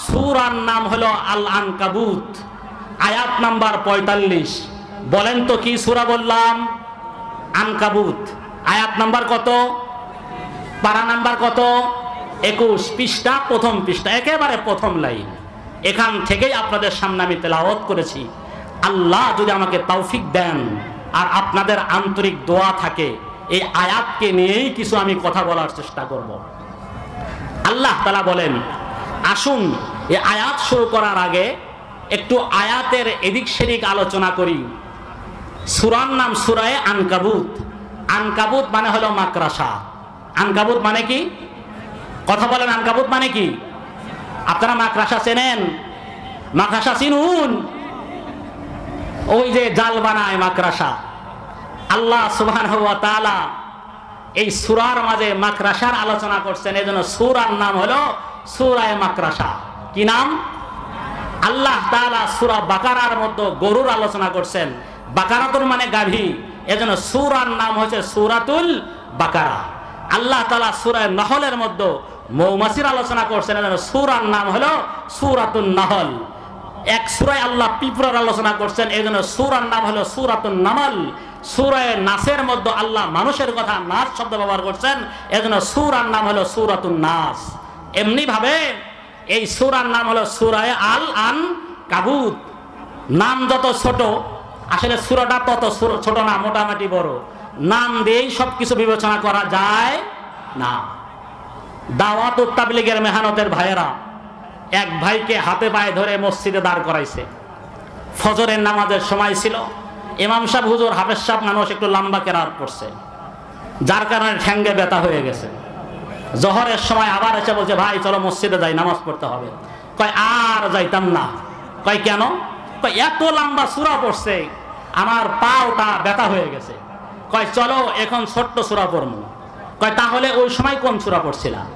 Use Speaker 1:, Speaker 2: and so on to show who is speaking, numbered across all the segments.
Speaker 1: সূরার নাম হলো আল আনকাবুত, আয়াত নাম্বার 45। বলেন তো কি সূরা বললাম? আনকাবুত। আয়াত নাম্বার কত? পারা নাম্বার কত? 21, পৃষ্ঠা, প্রথম পৃষ্ঠা, একেবারে প্রথম লাইন। এখান থেকেই আপনাদের সামনে আমি তেলাওয়াত করেছি। আল্লাহ যদি আমাকে তৌফিক দেন আর আপনাদের আন্তরিক দোয়া থাকে, এই আয়াতকে নিয়েই কিছু আমি কথা বলার চেষ্টা করব। আল্লাহ তাআলা বলেন, আসুন এই আয়াত শুরু করার আগে একটু আয়াতের এদিক সেদিক আলোচনা করি। সূরার নাম সূরায়ে আনকাবুত। আনকাবুত মানে হলো মাকড়সা। আনকাবুত মানে কি? কথা বলেন, আনকাবুত মানে কি? আপনারা মাকড়সা চেনেন? মাকড়সা চিনুন? ওই যে জাল বানায় মাকড়সা। আল্লাহ সুবহানাহু ওয়া তাআলা এই সূরার মাঝে মাকড়সার আলোচনা করছেন, এজন্য সূরার নাম হলো সূরায়ে মাকড়সা। কি নাম? আল্লাহ তাআলা সূরা বাকারার মধ্যে গরুর আলোচনা করছেন, বাকারাতুন মানে গাভী, এজন্য সূরার নাম হচ্ছে সূরাতুল বাকারা। আল্লাহ তাআলা সূরা নহলের মধ্যে মৌমাছির আলোচনা করছেন, এজন্য সূরার নাম হলো সূরাতুন নহল। এক সূরায় আল্লাহ পিঁপড়ার আলোচনা করছেন, এজন্য সূরার নাম হলো সূরাতুন নামল। সূরায়ে নাসের মধ্যে আল্লাহ মানুষের কথা নাস শব্দ ব্যবহার করছেন, এজন্য সূরার নাম হলো সূরাতুন নাস। এমনি ভাবে এই সূরার নাম হলো সূরায়ে আল আনকাবুত। নাম যত ছোট, আসলে সূরাটা তত ছোট না, মোটামুটি বড়। নাম দিয়েই সবকিছু বিবেচনা করা যায় না। দাওয়াত ও তাবলীগের মেহনতের ভাইয়েরা এক ভাইকে হাতে পায়ে ধরে মসজিদে দাঁড় করাইছে। ফজরের নামাজের সময় ছিল। ইমাম সাহেব হুজুর হাফেজ সাহেব মানুষ একটু লম্বা কেরাত পড়ছে, যার কারণে ঠ্যাঙ্গে ব্যথা হয়ে গেছে। জোহরের সময় আবার এসে বলছে, ভাই চলো মসজিদে যাই, নামাজ পড়তে হবে। কয় আর যাইতাম না। কয় কেন? কয় এত লম্বা সূরা পড়ছে, আমার পাওটা ব্যথা হয়ে গেছে। কয় চলো এখন ছোট্ট সূরা পড়বো। কয় তাহলে ওই সময় কোন সূরা পড়ছিলাম?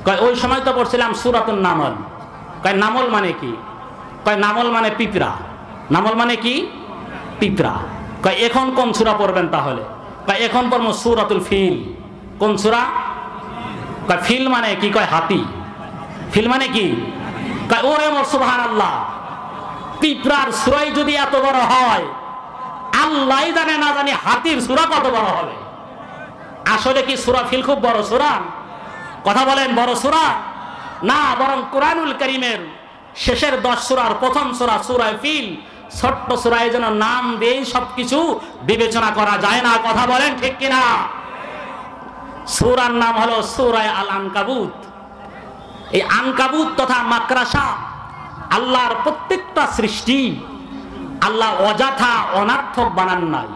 Speaker 1: কয় ওই সময় তো পড়ছিলাম সূরাতুন নামল। কয় নামল মানে কি? কয় নামল মানে পিঁপড়া। নামল মানে কি? পিঁপড়া। কয় এখন কোন সূরা পড়বেন তাহলে? কয় এখন পড়বো সূরাতুল ফিল। কোন সূরা? কয় ফিল মানে কি? কয় হাতি। ফিল মানে কি? কয় ওরে মোর সুবহানাল্লাহ, পিঁপড়ার সূরাই যদি এত বড় হয়, আল্লাহই জানে না জানি হাতির সূরা কত বড় হবে। আসলে কি সূরা ফিল খুব বড় সূরা? কথা বলেন, বড় সূরা না, বরং কুরআনুল কারীমের শেষের 10 সূরার প্রথম সূরা সূরায়ে ফিল ছোট্ট সূরা, এই জন্য নাম দিয়েই সবকিছু বিবেচনা করা যায় না। কথা বলেন ঠিক কিনা? সূরার নাম হলো সূরায়ে আল আনকাবুত। এই আনকাবুত তথা মাকড়সা আল্লাহর প্রত্যেকটা সৃষ্টি আল্লাহ অযথা অনার্থক বানান নাই।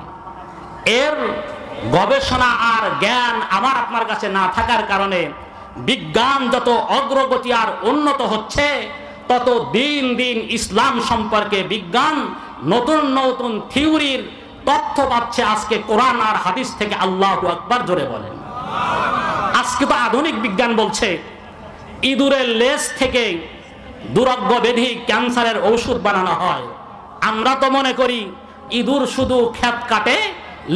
Speaker 1: এর গবেষণা আর জ্ঞান আমার আপনার কাছে না থাকার কারণে বিজ্ঞান যত অগ্রগতি আর উন্নত হচ্ছে, তত দিন দিন ইসলাম সম্পর্কে বিজ্ঞান নতুন নতুন থিওরির তথ্য পাচ্ছে। আজকে কোরআন আর হাদিস থেকে। আল্লাহু আকবার জোরে বলেন। আজকে তো আধুনিক বিজ্ঞান বলছে ইঁদুরের লেজ থেকে দুরারোগ্য ব্যাধি ক্যান্সারের ঔষধ বানানো হয়। আমরা তো মনে করি ইঁদুর শুধু ক্ষেত কাটে,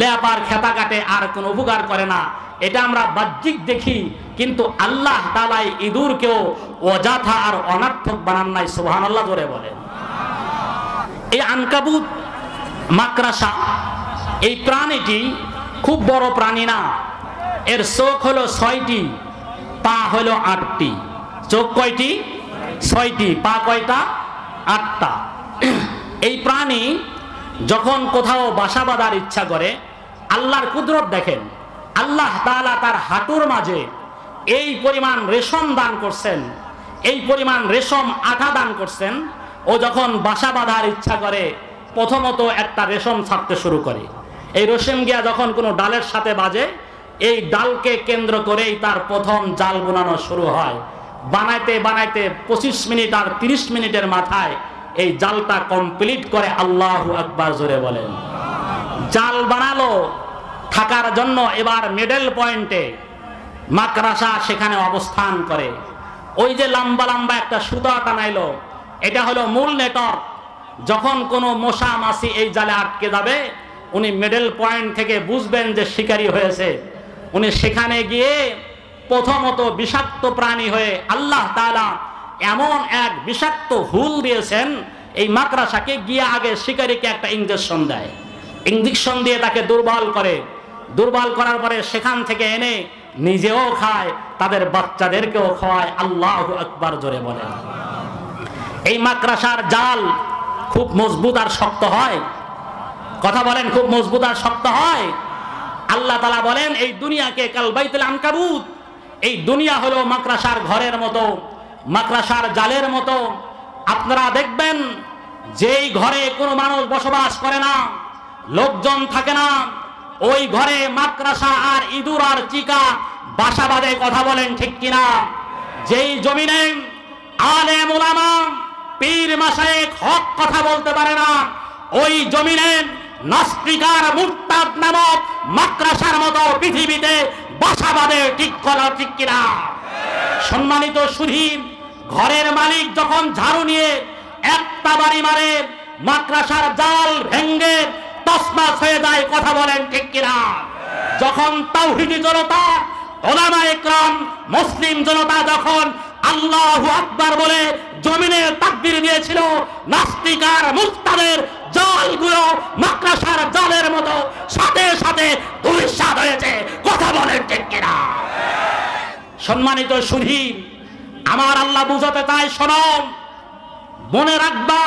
Speaker 1: লেপার খেতা কাটে, আর কোনো উপকার করে না। এটা আমরা বাহ্যিক দেখি, কিন্তু আল্লাহ তাআলা ইঁদুরকেও অযথা আর অনার্থক বানান নাই। সুবহানাল্লাহ জোরে বলেন। এই আনকাবুত মাকড়সা, এই প্রাণীটি খুব বড় প্রাণী না। এর চোখ হলো 6টি, পা হলো 8টি। চোখ কয়টি? 6টি। পা কয়টা? 8টা। এই প্রাণী যখন কোথাও বাসা বাঁধার ইচ্ছা করে, আল্লাহর কুদরত দেখেন। আল্লাহ তাআলা তার হাঁটুর মাঝে এই পরিমাণ রেশম দান করছেন, এই পরিমাণ রেশম আঠা দান করছেন। ও যখন বাসা বাঁধার ইচ্ছা করে, প্রথমত একটা রেশম ছাড়তে শুরু করে। এই রেশম গিয়া যখন কোনো ডালের সাথে বাজে, এই ডালকে কেন্দ্র করেই তার প্রথম জাল বোনানো শুরু হয়। বানাইতে বানাইতে 25 মিনিট আর 30 মিনিটের মাথায় এই জালটা কমপ্লিট করে। আল্লাহু আকবার জোরে বলেন। জাল বানালো থাকার জন্য, এবার মিডল পয়েন্টে মাকড়সা সেখানে অবস্থান করে। ওই যে লম্বা লম্বা একটা সুতা টানাইলো, এটা হলো মূল নেটওয়ার্ক। যখন কোনো মশা মাছি এই জালে আটকে যাবে, উনি মিডল পয়েন্ট থেকে বুঝবেন যে শিকারী হয়েছে। উনি সেখানে গিয়ে প্রথমত বিষাক্ত প্রাণী হয়ে আল্লাহ তাআলা এমন এক বিষাক্ত হুল দিয়েছেন, এই মাকড়াসাকে গিয়ে আগে শিকারীকে একটা ইঞ্জেকশন দেয়, ইঞ্জেকশন দিয়ে তাকে দুর্বল করে, দুর্বল করার পরে সেখান থেকে এনে নিজেও খায়, তাদের বাচ্চাদেরকেও খাওয়ায়। আল্লাহু আকবার জোরে বলেন। এই মাকড়াসার জাল খুব মজবুত আর শক্ত হয়, কথা বলেন, খুব মজবুত আর শক্ত হয়। আল্লাহ তাআলা বলেন এই দুনিয়াকে কাল বাইতুল আনকাবুত, এই দুনিয়া হলো মাকড়াসার ঘরের মতো, মাকড়াসার জালের মতো। আপনারা দেখবেন যেই ঘরে কোনো মানুষ বসবাস করে না, লোকজন থাকে না, ওই ঘরে মাকড়াসা আর ইঁদুর আর চিকা বাসা বাঁধে। কথা বলেন ঠিক কিনা? যেই জমিনে আলেম উলামা পীর মাশায়েখ হক কথা বলতে পারে না, ওই জমিনে নাস্তিকার মুরতাদ নামক মাকড়াসার মতো পৃথিবীতে বাসা বাঁধে। ঠিক কথা ঠিক কিনা? সম্মানিত সুধী, ঘরের মালিক যখন ঝাড়ু নিয়ে একটা বাড়ি মারে, মাকড়াসার জাল ভেঙ্গে তছনছ হয়ে যায়। কথা বলেন ঠিক কিনা? যখন তাওহীদি জনতা, উলামায়ে কেরাম, মুসলিম জনতা যখন আল্লাহু আকবার বলে জমিনে তাকবীর দিয়েছিল, নাস্তিকার মুরতাদের জালগুলো মাকড়াসার জালের মতো সাথে সাথে ধূলিসাৎ হয়েছে। কথা বলেন ঠিক কিনা? সম্মানিত সুধী, আমার আল্লাহ বুঝাতে চায়, শোনো, মনে রাখবা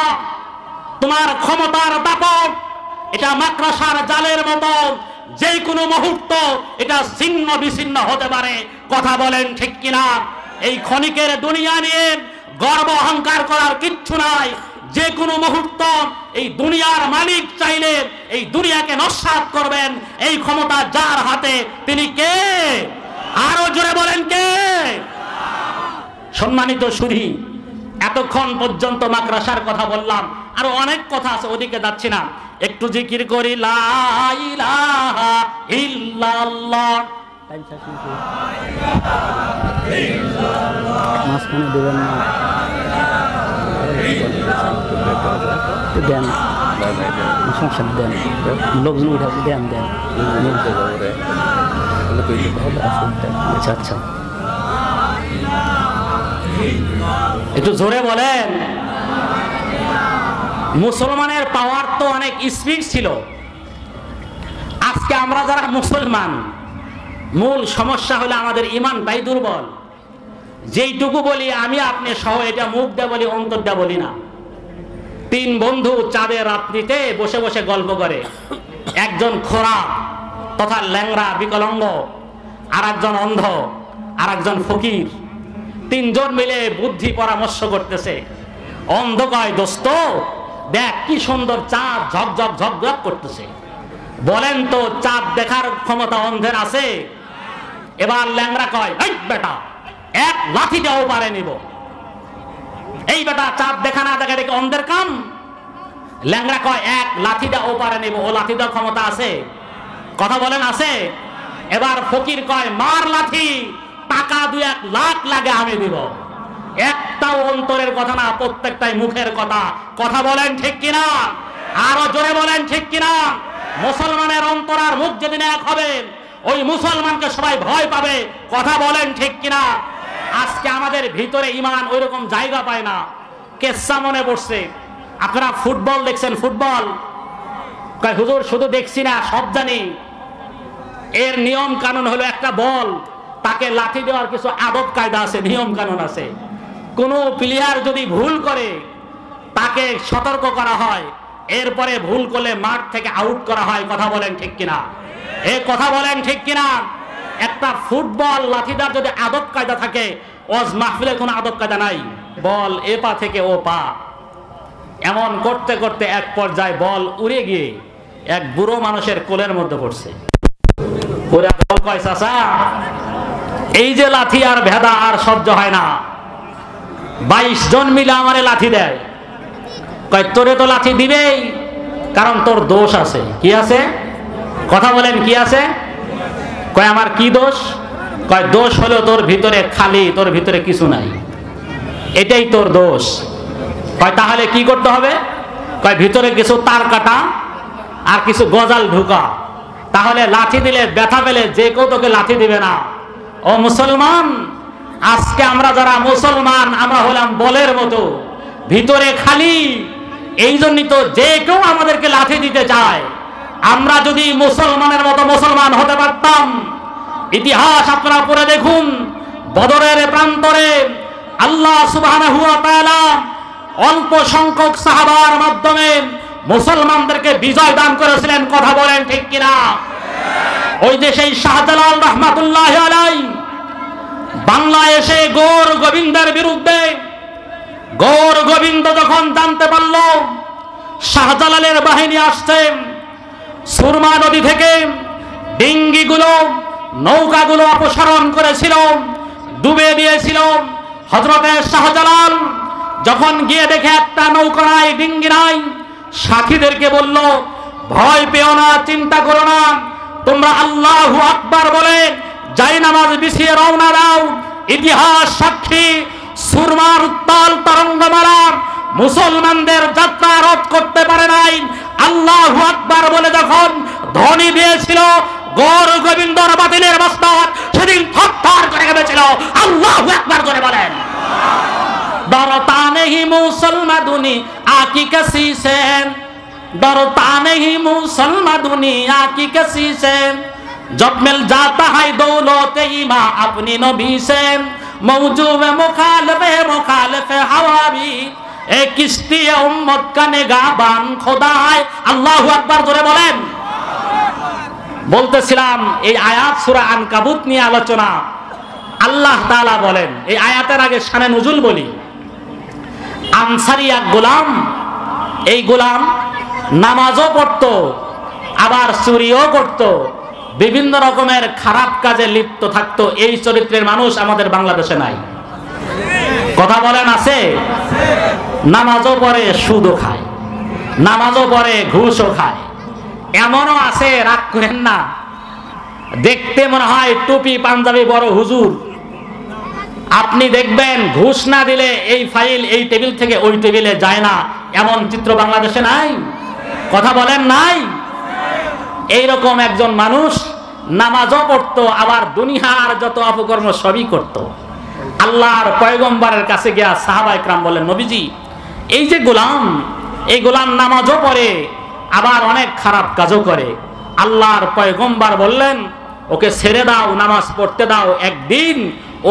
Speaker 1: তোমার ক্ষমতার দাপট এটা মাকড়াসার জালের মতো, যে কোনো মুহূর্ত এটা ছিন্ন বিচ্ছিন্ন হতে পারে। কথা বলেন ঠিক কিনা? এই ক্ষণিকের দুনিয়া নিয়ে গর্ব অহংকার করার কিচ্ছু নাই। যে কোনো মুহূর্ত এই দুনিয়ার মালিক চাইলে এই দুনিয়াকে নস্যাৎ করবেন। এই ক্ষমতা যার হাতে, তিনি কে? আরো জোরে বলেন কে? সম্মানিত সুধী, এতক্ষণ পর্যন্ত মাকড়াসার কথা বললাম, আরো অনেক কথা আছে, ওদিকে যাচ্ছি না। একটু জিকির করি, লা ইলাহা ইল্লাল্লাহ।
Speaker 2: মাঝখানে দেবেন না, দেন সংসার দেন, লোকজন উঠে দেন দেন। আচ্ছা আচ্ছা,
Speaker 1: একটু জোরে বলেন। মুসলমানের পাওয়ার তো অনেক স্পিড ছিল। আজকে আমরা যারা মুসলমান, মূল সমস্যা হলো আমাদের ইমানটাই দুর্বল। যেইটুকু বলি আমি আপনি সহ, এটা মুখ দিয়ে বলি, অন্তর দিয়ে বলি না। তিন বন্ধু চাঁদের রাত্রিতে বসে বসে গল্প করে। একজন খোড়া তথা ল্যাংড়া বিকলাঙ্গ, আর একজন অন্ধ, আর একজন ফকির। তিনজন মিলে বুদ্ধি পরামর্শ করতেছে। অন্ধ কয়, দোস্ত দেখ কি সুন্দর চাঁদ ঝকঝক ঝকঝক করতেছে, বলেন তো চাঁদ দেখার ক্ষমতা অন্ধের আছে? এবার ল্যাংড়া কয়, এই বেটা, এক লাঠি দেওয়া পারে নিব। এই বেটা চাঁদ দেখা না দেখা দেখে অন্ধের কাম। ল্যাংড়া কয়, এক লাঠি দেওয়া পারে নিব, ও লাঠি দেওয়ার ক্ষমতা আছে? কথা বলেন আছে? এবার ফকির কয়, মার লাঠি, টাকা 2-1 লাখ লাগে আমি দিব। একটাও অন্তরের কথা না, প্রত্যেকটাই মুখের কথা। কথা বলেন ঠিক কিনা? আরো জোরে বলেন ঠিক কিনা? মুসলমানের অন্তর আর মুখ যেদিন এক হবে, ওই মুসলমানকে সবাই ভয় পাবে। কথা বলেন ঠিক কিনা? আজকে আমাদের ভিতরে ইমান ওই রকম জায়গা পায় না। কেচ্ছা মনে পড়ছে, আপনারা ফুটবল দেখছেন? ফুটবল কয়, হুজুর শুধু দেখছি না, সব জানি। এর নিয়ম কানুন হলো, একটা বল, তাকে লাঠি দেওয়ার কিছু আদব কায়দা আছে, নিয়ম কানুন আছে। কোনো প্লেয়ার যদি ভুল করে তাকে সতর্ক করা হয়, এরপরে ভুল করলে মাঠ থেকে আউট করা হয়। কথা বলেন ঠিক কিনা? এই কথা বলেন ঠিক কিনা? একটা ফুটবল লাঠিদার যদি আদব কায়দা থাকে, ওয়াজ মাহফিলের কোনো আদব কায়দা নাই। বল এ পা থেকে ও পা, এমন করতে করতে এক পর্যায়ে বল উড়ে গিয়ে এক বুড়ো মানুষের কোলের মধ্যে পড়ছে। পুরা দল কয়, চাচা এই যে লাঠি আর ভেদা আর সহ্য হয় না, 22 জন মিলে আমারে লাঠি দেয়। কয়, তোরে তো লাঠি দিবেই, কারণ তোর দোষ আছে। কি আছে? কথা বলেন, কি আছে? কয়, আমার কি দোষ? কয়, দোষ হলো তোর ভিতরে খালি, তোর ভিতরে কিছু নাই, এটাই তোর দোষ। কয়, তাহলে কি করতে হবে? কয়, ভিতরে কিছু তার কাটা আর কিছু গজাল ঢুকা, তাহলে লাঠি দিলে ব্যথা পেলে যে কেউ তোকে লাঠি দিবে না। ও মুসলমান, আজকে আমরা যারা মুসলমান আমরা হলাম বলের মতো, ভিতরে খালি। এই জন্যই তো যে কেউ আমাদেরকে লাথি দিতে চায়। আমরা যদি মুসলমানের মতো মুসলমান হতে পারতাম, ইতিহাস আপনারা পড়ে দেখুন, বদরের প্রান্তরে আল্লাহ সুবহানাহু ওয়া তাআলা অল্প সংখ্যক সাহাবার মাধ্যমে মুসলমানদেরকে বিজয় দান করেছিলেন। কথা বলেন ঠিক কিনা? ওই যে সেই শাহজালাল রহমাতুল্লাহ আলাইহি বাংলাদেশে গৌর গোবিন্দের বিরুদ্ধে, গৌর গোবিন্দ যখন জানতে পারল শাহজালালের বাহিনী আসছে, সুরমা নদী থেকে ডিঙ্গিগুলো নৌকাগুলো অপসারণ করেছিল, ডুবে দিয়েছিল। হযরতে শাহজালাল যখন গিয়ে দেখে একটা নৌকা নাই, ডিঙ্গি নাই, সাথীদেরকে বলল, ভয় পেও না, চিন্তা করো না, তোমরা আল্লাহু আকবার বলে জায়নামাজ বিছিয়ে রওনা দাও। ইতিহাস সাক্ষী, সুরমার উত্তাল তরঙ্গমালা মুসলমানদের যাত্রা রোধ করতে পারে নাই। আল্লাহু আকবার বলে যখন ধ্বনি দিয়েছিল, গৌর গোবিন্দর বাতিলের মস্তক সেদিন থরথর করে কেঁপেছিল। আল্লাহু আকবার করে বলেন। डरता नहीं मुसलमान दुनिया की किसी से, डरता नहीं मुसलमान दुनिया की किसी से, जब मिल जाता है दौलत ईमान अपनी नबी से, मौजूद मुखालिफ हवा भी एक किश्ती उम्मत का निगाहबान खुदा है। আল্লাহু আকবার জোরে বলেন। বলতেছিলাম এই আয়াত সূরা আনকাবুত নিয়ে আলোচনা। আল্লাহ তাআলা বলেন, এই আয়াতের আগে শানে নুজুল বলি। আনসারী এক গোলাম, এই গোলাম নামাজও পড়তো, আবার চুরিও করতো, বিভিন্ন রকমের খারাপ কাজে লিপ্ত থাকতো। এই চরিত্রের মানুষ আমাদের বাংলাদেশে নাই। কথা বলেন আছে? নামাজও পড়ে, সুদও খায়, নামাজও পড়ে, ঘুষও খায়। এমনও আছে, রাগ করেন না, দেখতে মনে হয় টুপি পাঞ্জাবি বড় হুজুর। আপনি দেখবেন ঘুষ না দিলে এই ফাইল এই টেবিল থেকে ওই টেবিলে যায় না, এমন চিত্র বাংলাদেশে নাই। কথা বলেন নাই? এইরকম একজন মানুষ নামাজও পড়তো, আবার দুনিয়ার যত অপকর্ম সবই করত। আল্লাহর পয়গম্বরের কাছে গিয়া সাহাবায়ে কেরাম বলেন, নবীজি এই যে গোলাম, এই গোলাম নামাজও পড়ে, আবার অনেক খারাপ কাজও করে। আল্লাহর পয়গম্বর বললেন, ওকে ছেড়ে দাও, নামাজ পড়তে দাও, একদিন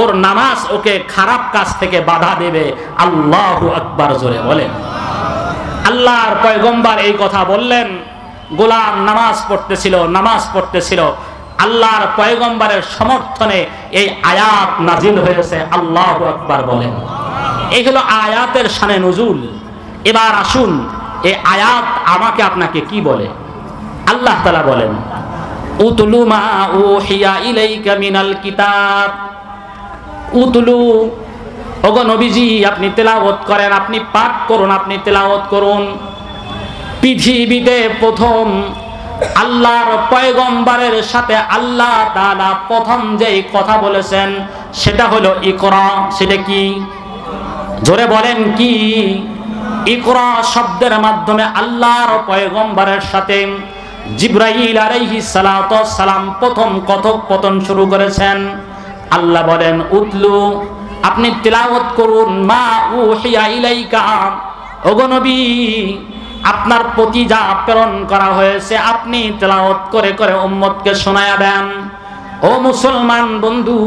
Speaker 1: ওর নামাজ ওকে খারাপ কাজ থেকে বাধা দেবে। আল্লাহু আকবার জোরে বলেন। আল্লাহর পয়গম্বর এই কথা বললেন, গোলাম নামাজ পড়তেছিল। আল্লাহর পয়গম্বরের সমর্থনে এই আয়াত নাজিল হয়েছে। আল্লাহু আকবার বলেন। এই হলো আয়াতের শানে নুজুল। এবার আসুন এই আয়াত আমাকে আপনাকে কি বলে। আল্লাহ তাআলা বলেন, উতলু মা উহিয়া ইলাইকা মিনাল কিতাব, উতলু, ওগো নবীজি আপনি তেলাওয়াত করেন, আপনি পাঠ করুন, আপনি তেলাওয়াত করুন। পৃথিবীতে প্রথম আল্লাহর পয়গম্বরের সাথে আল্লাহ তাআলা প্রথম যেই কথা বলেছেন সেটা হলো ইকরা। সেটা কি? জোরে বলেন কি? ইকরা শব্দের মাধ্যমে আল্লাহর পয়গম্বরের সাথে জিবরাইল আলাইহিস সালাতু ওয়াস সালাম প্রথম কথোপকথন শুরু করেছেন। আল্লাহ বলেন, উতলু, আপনি তেলাওয়াত করুন, মা উহিয়া ইলাইকা, ওগো নবী আপনার প্রতি যা প্রেরণ করা হয়েছে আপনি তেলাওয়াত করে করে উম্মতকে শোনায়া দেন। ও মুসলমান বন্ধু,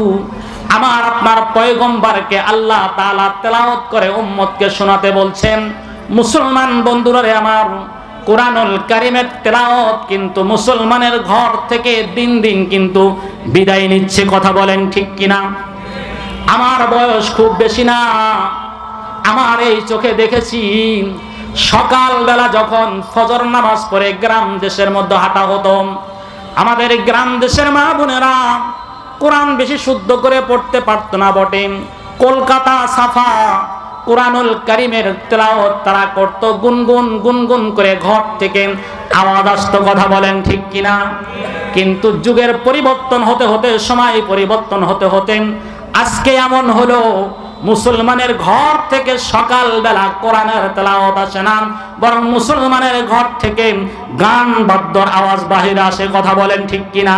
Speaker 1: আমার আপনার পয়গম্বরকে আল্লাহ তাআলা তেলাওয়াত করে উম্মতকে শোনাতে বলছেন। মুসলমান বন্ধুরা রে আমার, কোরআনুল কারীমের তেলাওয়াত কিন্তু মুসলমানের ঘর থেকে দিন দিন কিন্তু বিদায় নিচ্ছে। কথা বলেন ঠিক কিনা? আমার বয়স খুব বেশি না, আমার এই চোখে দেখেছি সকালবেলা যখন ফজর নামাজ পড়ে গ্রাম দেশের মধ্যে হাঁটা হতো, আমাদের গ্রাম দেশের মা বোনেরা কোরআন বেশি শুদ্ধ করে পড়তে পারতো না বটে, কলকাতা সাফা কোরআনুল কারীমের তেলাওয়াত তারা করত, গুনগুন গুনগুন করে ঘর থেকে আওয়াজ আসতো। কথা বলেন ঠিক কিনা? কিন্তু যুগের পরিবর্তন হতে হতে, সময় পরিবর্তন হতে হতে আজকে এমন হলো মুসলমানের ঘর থেকে সকালবেলা কোরআনের তেলাওয়াত আসে না, বরং মুসলমানের ঘর থেকে গান বাদ্যর আওয়াজ বাহিরে আসে। কথা বলেন ঠিক কিনা?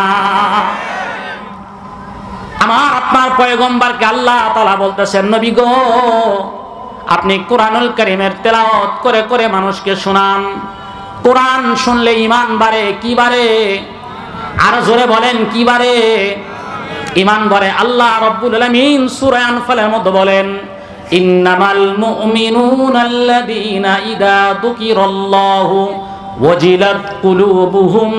Speaker 1: আমার আপনার পয়গম্বরকে আল্লাহ তাআলা বলতেছেন, নবী গো, আপনি কোরআনুল কারীমের তেলাওয়াত করে করে মানুষকে শোনান। কোরআন শুনলে ঈমান বাড়ে। কি বাড়ে? আর জোরে বলেন, কি বাড়ে? ঈমান বাড়ে। আল্লাহ রাব্বুল আলামিন সূরা আনফালের মধ্যে বলেন, ইন্নামাল মুমিনুনা আল্লাযীনা ইযা যুকিরাল্লাহু ওয়াজিলাত কুলুবুহুম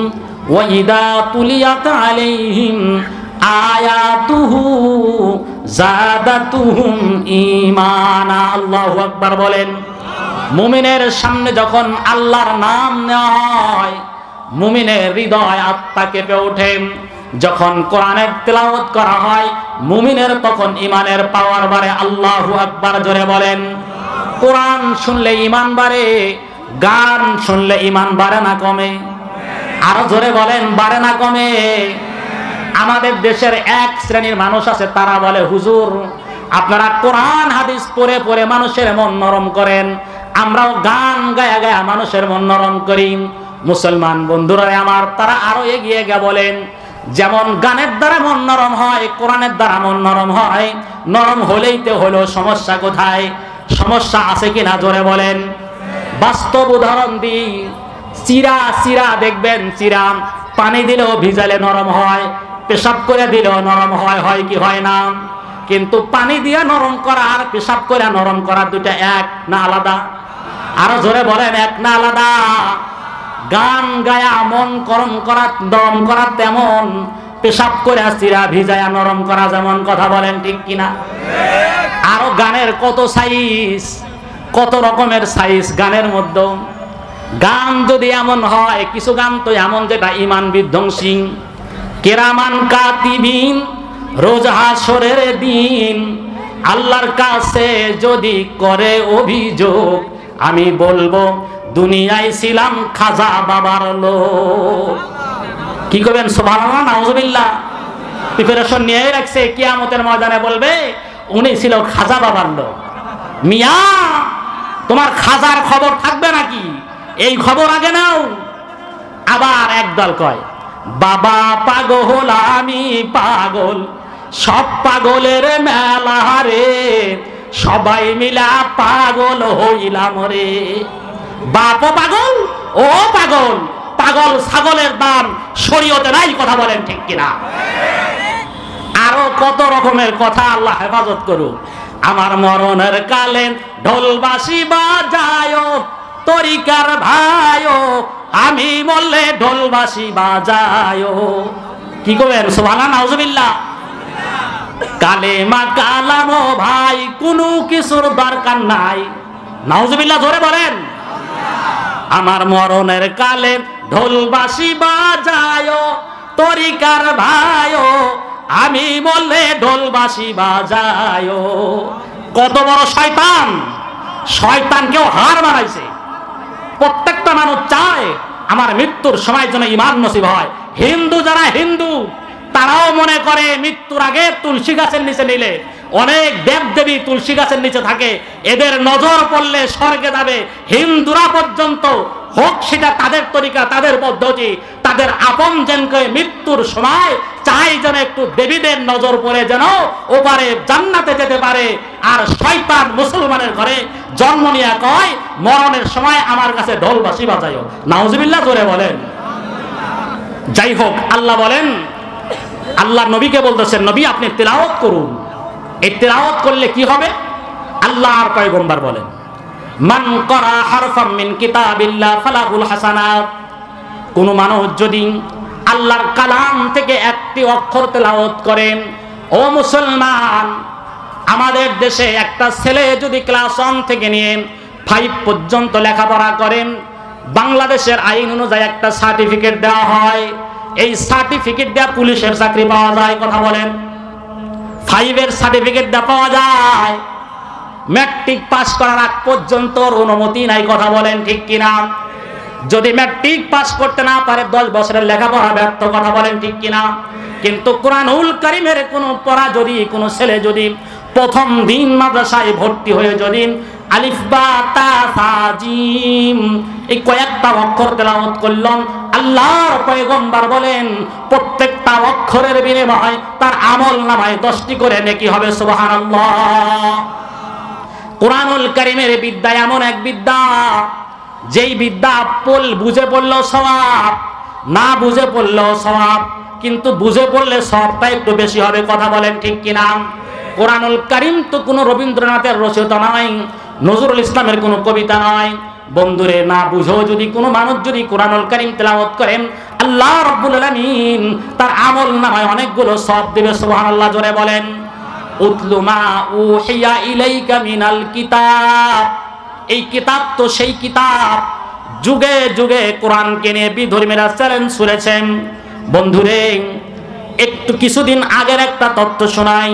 Speaker 1: ওয়া ইযা তুলিয়াত আলাইহিম আয়াতুহু যাদাতুহুম ঈমানা। আল্লাহু আকবার বলেন। মুমিনের সামনে যখন আল্লাহর নাম নেওয়া হয়, মুমিনের হৃদয় আত্মা কেঁপে ওঠে। যখন কোরআনের তেলাওয়াত করা হয়, মুমিনের তখন ঈমানের পাওয়ার বাড়ে। আল্লাহু আকবার জোরে বলেন। কোরআন শুনলে ঈমান বাড়ে, গান শুনলে ঈমান বাড়ে না কমে? আরো জোরে বলেন, বাড়ে না কমে? আমাদের দেশের এক শ্রেণীর মানুষ আছে, তারা বলে, হুজুর আপনারা কোরআন হাদিস পড়ে পড়ে মানুষের মন নরম করেন, আমরাও গান গায়া গায়া মানুষের মন নরম করি। মুসলমান বন্ধুরা আমার, তারা আরো এগিয়ে গিয়ে বলেন, যেমন গানের দ্বারা মন নরম হয়, কোরআনের দ্বারা মন নরম হয়। নরম হলেই তো হলো, সমস্যা কোথায়? সমস্যা আছে কিনা জোরে বলেন। বাস্তব উদাহরণ দিই, চিরা দেখবেন, চিরা পানি দিলেও ভিজালে নরম হয়, পেশাব করে দিলেও নরম হয়, হয় কি হয় না? কিন্তু পানি দিয়ে নরম করা আর পেশাব করে নরম করা দুটা এক না আলাদা? আরো জোরে বলেন, এক না আলাদা? গান গায়া মন গরম করা দম করা তেমন, পেশাব করে চিরা ভিজায়া নরম করা যেমন। কথা বলেন ঠিক কিনা? আরো গানের কত সাইজ, কত রকমের সাইজ গানের মধ্যে। গান যদি এমন হয়, কিছু গান তো এমন যেটা ঈমান বিধ্বংসী। কেরামান কাতিবিন, রোজ হাসরের দিন আল্লাহর কাছে যদি করে অভিযোগ, আমি বলবো দুনিয়ায় ছিলাম খাজা বাবার লোক। কি করবেন? সুবহানাল্লাহ, নাউজুবিল্লাহ। প্রিপারেশন নিয়ে রাখছে, কিয়ামতের ময়দানে বলবে উনি ছিল খাজা বাবার লোক। মিয়া, তোমার খাজার খবর থাকবে নাকি? এই খবর আগে নাও। আবার একদল কয়, বাবা পাগল আমি পাগল, সব পাগলের মেলা রে, সবাই মিলা পাগল হইলাম রে। বাপও পাগল, ও পাগল, পাগল ছাগলের দাম শরীয়তে নাই। কথা বলেন ঠিক কিনা? আরো কত রকমের কথা, আল্লাহ হেফাজত করুক। আমার মরণের কালে ঢোলবাসি বাজায় তরিকার ভাইও, আমি বললে ঢোলবাসি বাজায়। কি করবেন? সুবহানাল্লাহ, নাউজুবিল্লাহ। কালেমা কালামো ভাই, কোনো কিছুর দরকার নাই। নাউজুবিল্লাহ জোরে বলেন। আমার মরণের কালে ঢোলবাসি বাজায় তরিকার ভাইও, আমি বললে ঢোলবাসি বাজায়। কত বড় শয়তান! শয়তানকেও হার মানাইছে। প্রত্যেকটা মানুষ চায় আমার মৃত্যুর সময় যেন ঈমান নসিব হয়। হিন্দু যারা হিন্দু, তারাও মনে করে মৃত্যুর আগে তুলসী গাছের নিচে নিলে, অনেক দেব দেবী তুলসী গাছের নিচে থাকে, এদের নজর পড়লে স্বর্গে যাবে। হিন্দুরা পর্যন্ত হোক সেটা তাদের তরিকা, তাদের পদ্ধতি, তাদের আপন জনকে মৃত্যুর সময় চাই যেন একটু দেবীদের নজর পড়ে যেন ওপারে জান্নাতে যেতে পারে। আর শয়তান মুসলমানের ঘরে জন্ম নিয়ে কয় মরণের সময় আমার কাছে ঢোলবাসি বাজায়ও। নাউজুবিল্লাহ জোরে বলেন। যাই হোক, আল্লাহ বলেন, আল্লাহ নবীকে বলতেছেন, নবী আপনি তেলাওয়াত করুন। এই তেলাওয়াত করলে কি হবে? আল্লাহর পয়গম্বর বলেন, মান ক্বারা হারফাম মিন কিতাবিল্লাহ ফালাহুল হাসানাত। কোন মানুষ যদি আল্লাহর কালাম থেকে একটি অক্ষর তেলাওয়াত করেন, ও মুসলমান, আমাদের দেশে একটা ছেলে যদি ক্লাস 1 থেকে নিয়ে 5 পর্যন্ত লেখাপড়া করেন, বাংলাদেশের আইন অনুযায়ী একটা সার্টিফিকেট দেওয়া হয়। এই সার্টিফিকেট দেওয়া পুলিশের চাকরি পাওয়া যায়। কথা বলেন। 5 এর সার্টিফিকেট দেওয়া পাওয়া যায়। ম্যাট্রিক পাস করার আগ পর্যন্ত অনুমতি নাই। কথা বলেন ঠিক কিনা? যদি ম্যাট্রিক পাস করতে না পারে 10 বছরের লেখাপড়া ব্যর্থ। কথা বলেন ঠিক কিনা? কিন্তু কোরআনুল কারীমের কোন পড়া যদি কোন ছেলে যদি প্রথম দিন মাদ্রাসায় ভর্তি হয়ে যদি আলিফ বা তা সা জিম এই কয়েকটা অক্ষর তেলাওয়াত করলাম, আল্লাহর পয়গম্বর বলেন প্রত্যেকটা অক্ষরের বিনিময়ে তার আমল নামায় 10টি করে নেকি হবে। সুবহানাল্লাহ। কুরআনুল কারীমের বিদ্যা এমন এক বিদ্যা, যেই বিদ্যা বুঝে পড়লেও সওয়াব, না বুঝে পড়লেও সওয়াব, কিন্তু বুঝে পড়লে সওয়াবটা একটু বেশি হবে। কথা বলেন ঠিক কিনা? কুরআনুল কারীম তো কোনো রবীন্দ্রনাথের রচিত নয়, নজরুল ইসলামের কোনো কবিতা নয়। বন্ধুরে, না বুঝেও যদি কোনো মানুষ যদি কুরআনুল কারীম তেলাওয়াত করেন, আল্লাহ রাব্বুল আলামিন তার আমল নামায় অনেকগুলো সওয়াব দিবে। সুবহানাল্লাহ। জোরে বলেন। উতলু মা উহিয়া ইলাইকা মিনাল কিতাব। এই কিতাব তো সেই কিতাব, যুগে যুগে কোরআনকে নিয়ে বিধর্মীরা চ্যালেঞ্জ ছুড়েছেন। বন্ধুরে, একটু কিছুদিন আগের একটা তথ্য শোনাই।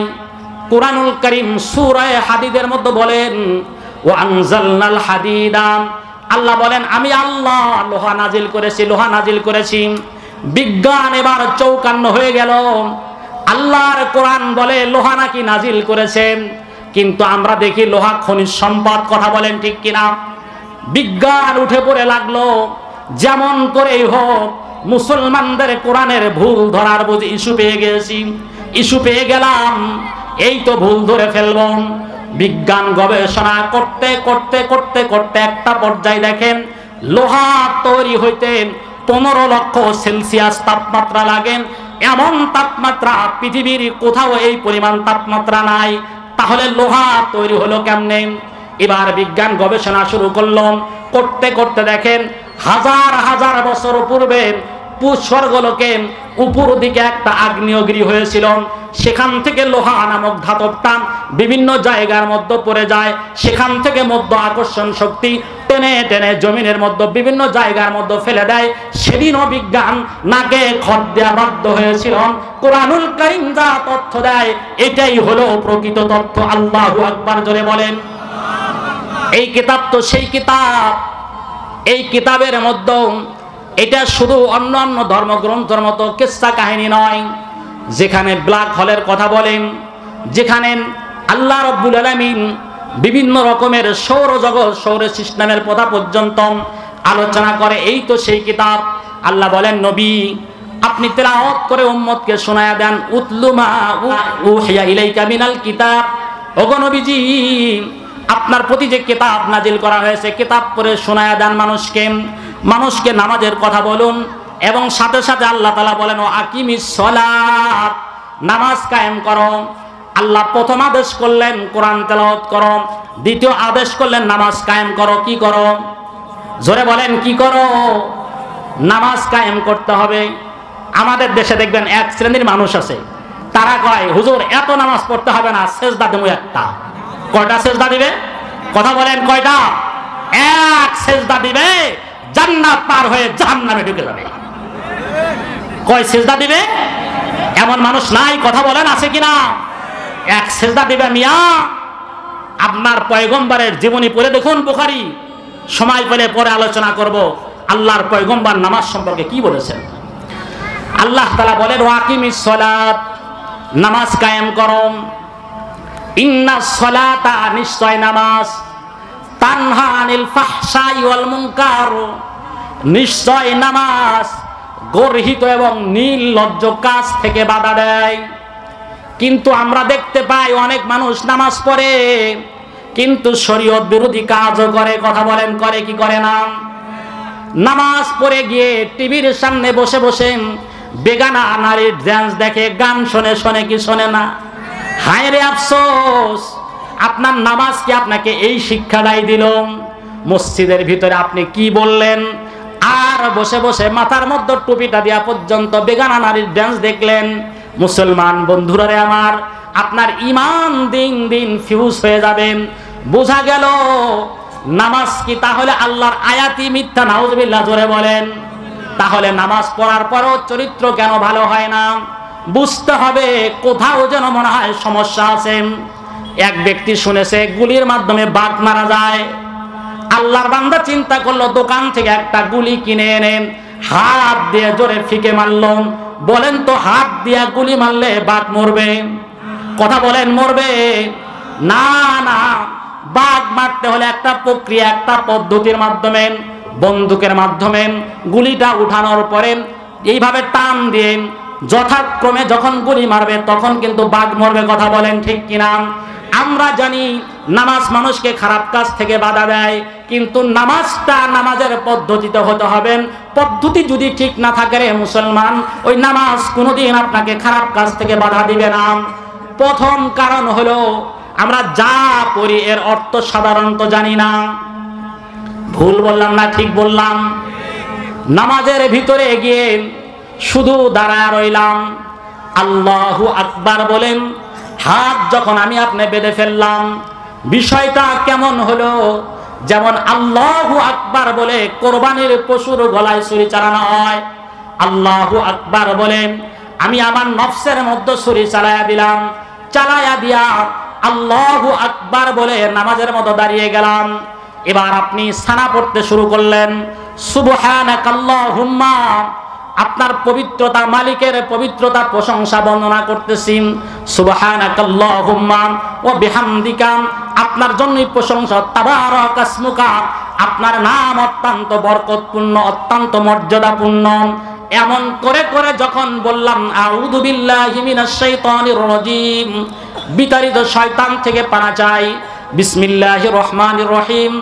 Speaker 1: কুরআনুল কারীম সূরা হাদীদের মধ্যে বলেন ওয়া আনজালনাল হাদিদা, আল্লাহ বলেন আমি আল্লাহ লোহা নাজিল করেছি, লোহা নাজিল করেছি। বিজ্ঞান এবার চৌকান্ন হয়ে গেল। আল্লাহর কোরআন বলে লোহা নাকি নাজিল করেছেন, কিন্তু আমরা দেখি লোহা খনিজ সম্পদ। কথা বলেন ঠিক কিনা? বিজ্ঞান উঠে পড়ে লাগলো। যেমন করেই হোক মুসলমানদের কোরআনের ভুল ধরার বুঝি ইস্যু পেয়ে গেছি, ইস্যু পেয়ে গেলাম, এই তো ভুল ধরে ফেলব। বিজ্ঞান গবেষণা করতে করতে করতে করতে একটা পর্যায়ে দেখেন লোহা তৈরি হইতে 15 লক্ষ সেলসিয়াস তাপমাত্রা লাগে। এমন তাপমাত্রা পৃথিবীর কোথাও এই পরিমাণ তাপমাত্রা নাই। তাহলে লোহা তৈরি হলো কেমনে? এবার বিজ্ঞান গবেষণা শুরু করলো। করতে করতে দেখেন হাজার হাজার বছর পূর্বে স্বর্গলোকে উপর দিকে একটা আগ্নেয়গিরি হয়েছিল। সেখান থেকে লোহা নামক ধাতবটা বিভিন্ন জায়গার মধ্যে পড়ে যায়। সেখান থেকে মধ্য আকর্ষণ শক্তি টেনে টেনে জমিনের মধ্যে বিভিন্ন জায়গার মধ্যে ফেলে দেয়। সেদিনও বিজ্ঞান নাকে খত দেয়া বাধ্য হয়েছিল। কুরআনুল কারীম যা তথ্য দেয় এটাই হলো প্রকৃত তথ্য। আল্লাহু আকবার। জোরে বলেন। এই কিতাব তো সেই কিতাব, এই কিতাবের মধ্যে এটা শুধু অন্যান্য ধর্মগ্রন্থের মতো কিস্সা কাহিনী নয়, যেখানে ব্ল্যাক হোলের কথা বলেন, যেখানে আল্লাহ রাব্বুল আলামিন বিভিন্ন রকমের সৌরজগৎ সৌর সিস্টেমের কথা পর্যন্ত আলোচনা করে। এই তো সেই কিতাব। আল্লাহ বলেন নবী আপনি তেলাওয়াত করে উম্মতকে শোনায়া দেন। উতলু মা উহিয়া ইলাইকা মিনাল কিতাব। ওগো নবীজি, আপনার প্রতি যে কিতাব নাজিল করা হয়েছে কিতাব পড়ে শোনায়া দেন মানুষকে। মানুষকে নামাজের কথা বলুন, এবং সাথে সাথে আল্লাহ তাআলা বলেন ও আকিমিস সালাত, নামাজ কায়েম করো। আল্লাহ প্রথম আদেশ করলেন কোরআন তেলাওয়াত করো, দ্বিতীয় আদেশ করলেন নামাজ কায়েম করো। কি করো? জোরে বলেন কি করো? নামাজ কায়েম করতে হবে। আমাদের দেশে দেখবেন এক শ্রেণীর মানুষ আছে, তারা কয় হুজুর এত নামাজ পড়তে হবে না, সেজদা দেবো একটা। কয়টা সেজদা দিবে? কথা বলেন কয়টা? এক সেজদা দিবে, জান্নাত পার হয়ে জাহান্নামে ঢুকে যাবে। কয় সেজদা দিবে? এমন মানুষ নাই? কথা বলেন আছে কিনা? এক সেজদা দিবে। মিয়া আপনার পয়গম্বরের জীবনী পড়ে দেখুন বুখারী, সময় পেলে পরে আলোচনা করব আল্লাহর পয়গম্বর নামাজ সম্পর্কে কি বলেছেন। আল্লাহ তাআলা বলেন ওয়াকিমিস সালাত, নামাজ কায়েম করো। ইন্নাস সালাতা, নিশ্চয় নামাজ, তানহা আনিল ফাহশাই ওয়াল মুনকার, নিশ্চয় নামাজ গর্হিত এবং নির্লজ্জ কাজ থেকে বাধা দেয়। কিন্তু আমরা দেখতে পাই অনেক মানুষ নামাজ পড়ে কিন্তু শরীয়ত বিরোধী কাজও করে। কথা বলেন করে কি করে না? নামাজ পড়ে গিয়ে টিভির সামনে বসে বসে বেগানা নারীর ড্যান্স দেখে, গান শোনে, শোনে কি শোনে না? হায় রে আফসোস, আপনার নামাজ কি আপনাকে এই শিক্ষাটাই দিল? মসজিদের ভিতরে আপনি কি বললেন, আর বসে বসে মাথার মধ্যে টুপিটা দেওয়া পর্যন্ত বেগানা নারীর ড্যান্স দেখলেন। মুসলমান বন্ধুরা রে আমার, আপনার ঈমান দিন দিন ফিউজ হয়ে যাবে। বোঝা গেল নামাজ কি তাহলে আল্লাহর আয়াতি মিথ্যা? নাউজুবিল্লাহ। জোরে বলেন। তাহলে নামাজ পড়ার পরও চরিত্র কেন ভালো হয় না? বুঝতে হবে কোথাও যেন মনে হয় সমস্যা আছে। এক ব্যক্তি শুনেছে গুলির মাধ্যমে বাঘ মারা যায়। আল্লাহর বান্দা চিন্তা করলো দোকান থেকে একটা গুলি কিনে এনে হাত দিয়ে জোরে ফিকে মারল। বলেন তো হাত দিয়ে গুলি মারলে বাঘ মরবে? কথা বলেন মরবে? না না, বাঘ মারতে হলে একটা প্রক্রিয়া, একটা পদ্ধতির মাধ্যমে বন্দুকের মাধ্যমে গুলিটা উঠানোর পরে এইভাবে টান দিয়ে যথাক্রমে যখন গুলি মারবে তখন কিন্তু বাঘ মরবে। কথা বলেন ঠিক কিনা? আমরা জানি নামাজ মানুষকে খারাপ কাজ থেকে বাধা দেয়, কিন্তু নামাজটা নামাজের পদ্ধতিতে হতে হবে। পদ্ধতি যদি ঠিক না থাকে রে মুসলমান, ওই নামাজ কোনোদিন আপনাকে খারাপ কাজ থেকে বাধা দিবে না। প্রথম কারণ হলো আমরা যা পড়ি এর অর্থ সাধারণত জানি না। ভুল বললাম না ঠিক বললাম? নামাজের ভিতরে গিয়ে শুধু দাঁড়ায় রইলাম, আল্লাহু আকবার বলেন, হাত যখন আমি আপনি বেঁধে ফেললাম, বিষয়টা কেমন হলো? যেমন আল্লাহু আকবার বলে কোরবানির পশুর গলায় ছুরি চালানো হয়, আল্লাহু আকবার বলেন আমি আমার নফসের মধ্যে ছুরি চালায়া দিলাম, চালায়া দিয়া আল্লাহু আকবার বলে নামাজের মতো দাঁড়িয়ে গেলাম। এবার আপনি সানা পড়তে শুরু করলেন, সুবহানাকাল্লাহুম্মা, আপনার পবিত্রতা, মালিকের পবিত্রতা প্রশংসা বর্ণনা করতেছি, সুবহানাকাল্লাহুম্মা ওয়া বিহামদিকা, আপনার জন্যই প্রশংসা, তাবারাকা ইসমুকা, আপনার নাম অত্যন্ত বরকতপূর্ণ, অত্যন্ত মর্যাদাপূর্ণ। এমন করে করে যখন বললাম আউযু বিল্লাহি মিনাশ শাইতানির রাজীম, বিতাড়িত শয়তান থেকে পানা চাই, বিসমিল্লাহির রহমানির রহিম,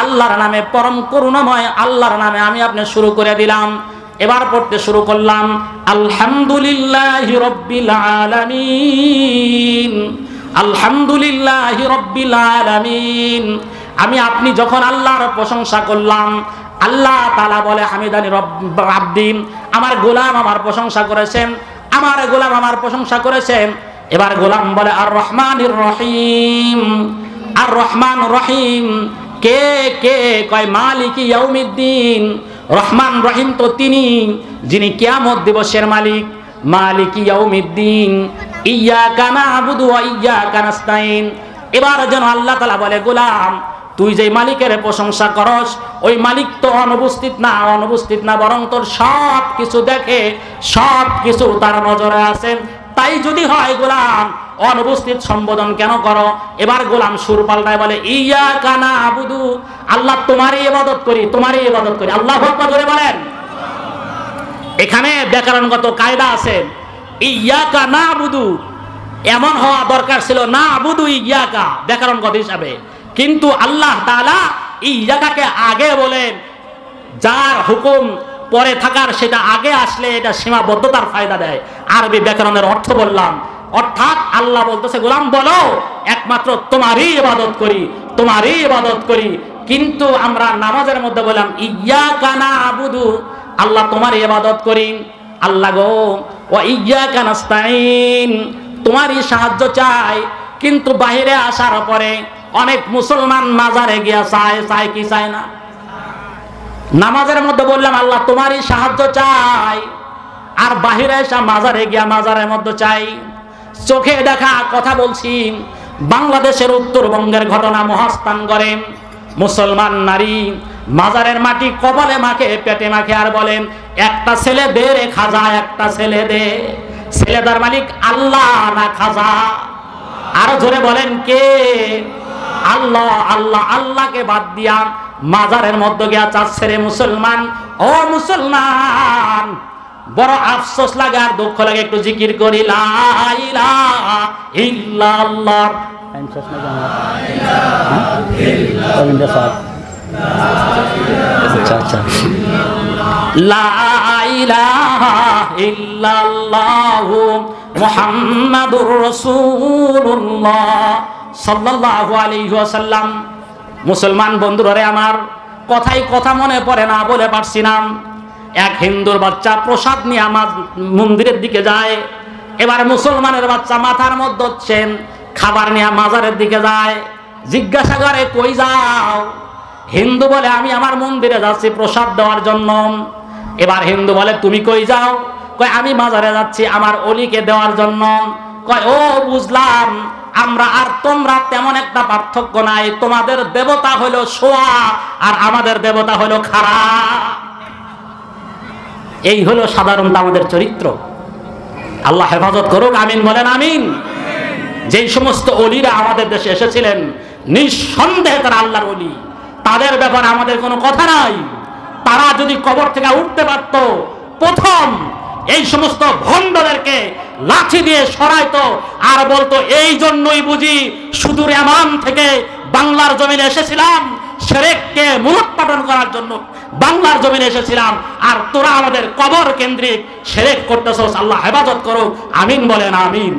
Speaker 1: আল্লাহর নামে, পরম করুণাময় আল্লাহর নামে আমি আপনি শুরু করে দিলাম। এবার পড়তে শুরু করলাম, আলহামদুলিল্লাহি রাব্বিল আলামিন, আলহামদুলিল্লাহি রাব্বিল আলামিন। আমি আপনি যখন আল্লাহর প্রশংসা করলাম, আল্লাহ তাআলা বলে হামিদানি আব্দি, আমার গোলাম আমার প্রশংসা করেছেন, আমার গোলাম আমার প্রশংসা করেছেন। এবার গোলাম বলে আর রহমানির রহিম, আর রহমান রহিম কে কে? কয় মালিকি ইয়াউমিদ্দিন, রহমান রহিম তো তিনি যিনি কিয়ামত দিবসের মালিক, মালিকি ইয়াউমিদ্দিন, ইয়্যাকা না'বুদু ওয়া ইয়্যাকা নাস্তাইন। এবার যেন আল্লাহ তাআলা বলে গোলাম তুই যে মালিকের প্রশংসা করস, ওই মালিক তো অনুপস্থিত না, অনুপস্থিত না, বরং তোর সব কিছু দেখে, সব কিছু তার নজরে আছে। তাই যদি হয় গোলাম অনুপস্থিত সম্বোধন কেন করো? এবার গোলাম সুর পাল্টায় বলে ইয়্যাকা না'বুদু, আল্লাহ তোমারই ইবাদত করি, তোমারই ইবাদত করি। আল্লাহু আকবার জোরে বলেন। এখানে ব্যাকরণগত কায়দা আছে, ইয়্যাকা না'বুদু এমন হওয়া দরকার ছিল না'বুদু ইয়্যাকা ব্যাকরণগত হিসাবে, কিন্তু আল্লাহ তাআলা ইয়্যাকাকে আগে বলেন, যার হুকুম পরে থাকার সেটা আগে আসলে এটা সীমাবদ্ধতার ফায়দা দেয়। আরবি ব্যাকরণের অর্থ বললাম, অর্থাৎ আল্লাহ বলতেছে গোলাম বলো একমাত্র তোমারই ইবাদত করি, তোমারই ইবাদত করি। কিন্তু আমরা নামাজের মধ্যে বললাম ইয়্যাকা না'বুদু, আল্লাহ তোমারই ইবাদত করি, আল্লাহ গো ওয়া ইয়্যাকা নাস্তাইন, তোমারই সাহায্য চাই। কিন্তু বাহিরে আসার পরে অনেক মুসলমান মাজারে গিয়া চায়, চায় কি চায় না? নামাজের মধ্যে বললাম আল্লাহ তোমারই সাহায্য চাই, আর বাহিরে এসে মাজারে গিয়া মাজারের মধ্যে চাই। চোখে দেখা কথা বলছি, বাংলাদেশের উত্তরবঙ্গের ঘটনা, মহাস্থানগড়ে মুসলমান নারী মাজারের মাটি কপালে মাখে, পেটে মাখে, আর বলেন একটা ছেলে দে রে খাজা, একটা ছেলে দে। ছেলেদার মালিক আল্লাহ না খাজা? আরো জোরে বলেন কে? আল্লাহ। আল্লাহ, আল্লাহকে বাদ দিয়া মাজারের মধ্যে গিয়া চাচ্ছে রে মুসলমান। ও মুসলমান, বড় আফসোস লাগে আর দুঃখ লাগে, একটু জিকির করি লা ইলাহা ইল্লাল্লাহ।
Speaker 2: আচ্ছা
Speaker 1: লা ইলাহা ইল্লাল্লাহু মুহাম্মাদুর রাসূলুল্লাহ সাল্লাল্লাহু আলাইহি ওয়াসাল্লাম। মুসলমান বন্ধুরা আমার, কথাই কথা মনে পড়ে না, বলে পারছি না। এক হিন্দুর বাচ্চা প্রসাদ নিয়ে আমার মন্দিরের দিকে যায়। এবার মুসলমানের বাচ্চা মাথার মধ্যে হচ্ছেন খাবার নিয়ে মাজারের দিকে যায়। জিজ্ঞাসা করে কই যাও? হিন্দু বলে আমি আমার মন্দিরে যাচ্ছি প্রসাদ দেওয়ার জন্য। এবার হিন্দু বলে তুমি কই যাও? কয় আমি মাজারে যাচ্ছি আমার অলিকে দেওয়ার জন্য। কয় ও বুঝলাম, আমরা আর তোমরা তেমন একটা পার্থক্য নাই, তোমাদের দেবতা হলো সোয়া আর আমাদের দেবতা হলো খাড়া। এই হলো সাধারণত আমাদের চরিত্র। আল্লাহ হেফাজত করুক, আমিন বলেন আমিন। যেই সমস্ত অলিরা আমাদের দেশে এসেছিলেন নিঃসন্দেহে তারা আল্লাহর অলি, তাদের ব্যাপারে আমাদের কোনো কথা নাই। তারা যদি কবর থেকে উঠতে পারত, প্রথম এই সমস্ত ভণ্ডদেরকে লাঠি দিয়ে সরাইতো আর বলতো, এই জন্যই বুঝি সুদূর ইয়ামান থেকে বাংলার জমিনে এসেছিলাম, শিরককে মূলোৎপাটন করার জন্য বাংলার জমিনে এসেছিলাম, আর তোরা আমাদের কবর কেন্দ্রিক শিরক করতেছস। আল্লাহ হেফাজত করুক, আমিন বলেন আমিন।